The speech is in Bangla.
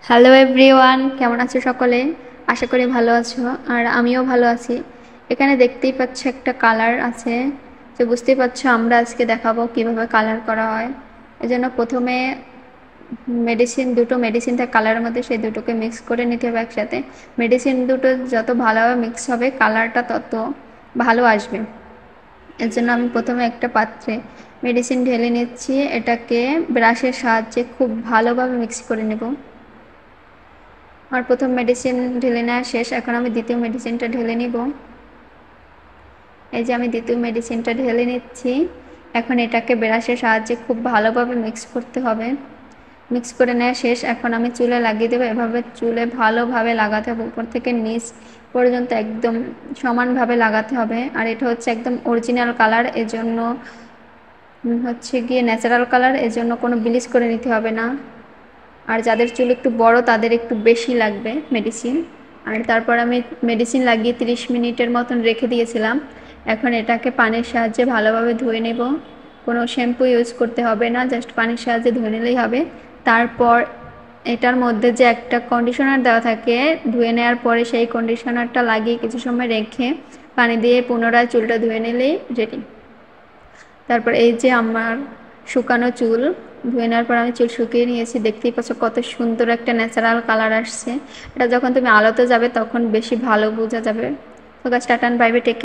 হ্যালো এভরিওয়ান, কেমন আছো সকলে? আশা করি ভালো আছো। আর আমিও ভালো আছি। এখানে দেখতেই পাচ্ছ একটা কালার আছে, তো বুঝতেই পারছো আমরা আজকে দেখাবো কিভাবে কালার করা হয়। এজন্য প্রথমে দুটো মেডিসিন থাকে কালারের মধ্যে, সেই দুটোকে মিক্স করে নিতে হবে একসাথে। মেডিসিন দুটো যত ভালোভাবে মিক্স হবে কালারটা তত ভালো আসবে। এর জন্য আমি প্রথমে একটা পাত্রে মেডিসিন ঢেলে নিচ্ছি, এটাকে ব্রাশের সাহায্যে খুব ভালোভাবে মিক্স করে নেব। আমার প্রথম মেডিসিন ঢেলে নেওয়া শেষ, এখন আমি দ্বিতীয় মেডিসিনটা ঢেলে নিব। এই যে আমি দ্বিতীয় মেডিসিনটা ঢেলে নিচ্ছি। এখন এটাকে ব্রাশের সাহায্যে খুব ভালোভাবে মিক্স করতে হবে। মিক্স করে নেওয়া শেষ, এখন আমি চুলে লাগিয়ে দেবো। এভাবে চুলে ভালোভাবে লাগাতে হবে, উপর থেকে নিচ পর্যন্ত একদম সমানভাবে লাগাতে হবে। আর এটা হচ্ছে একদম অরিজিনাল কালার, এজন্য হচ্ছে গিয়ে ন্যাচারাল কালার, এজন্য কোনো ব্লিচ করে নিতে হবে না। আর যাদের চুল একটু বড় তাদের একটু বেশি লাগবে মেডিসিন। আর তারপর আমি মেডিসিন লাগিয়ে 30 মিনিটের মতন রেখে দিয়েছিলাম। এখন এটাকে পানির সাহায্যে ভালোভাবে ধুয়ে নেব। কোনো শ্যাম্পু ইউজ করতে হবে না, জাস্ট পানির সাহায্যে ধুয়ে নিলেই হবে। তারপর এটার মধ্যে যে একটা কন্ডিশনার দেওয়া থাকে, ধুয়ে নেওয়ার পরে সেই কন্ডিশনারটা লাগিয়ে কিছু সময় রেখে পানি দিয়ে পুনরায় চুলটা ধুয়ে নিলেই রেডি। তারপর এই যে আমার শুকানো চুল, ধুয়ে নেওয়ার পর আমি চুল শুকিয়ে নিয়েছি। দেখতেই পাচ্ছ কত সুন্দর একটা ন্যাচারাল কালার আসছে। এটা যখন তুমি আলোতে যাবে তখন বেশি ভালো বোঝা যাবে। তো গাছ টাটা, বাই বাই, টেক।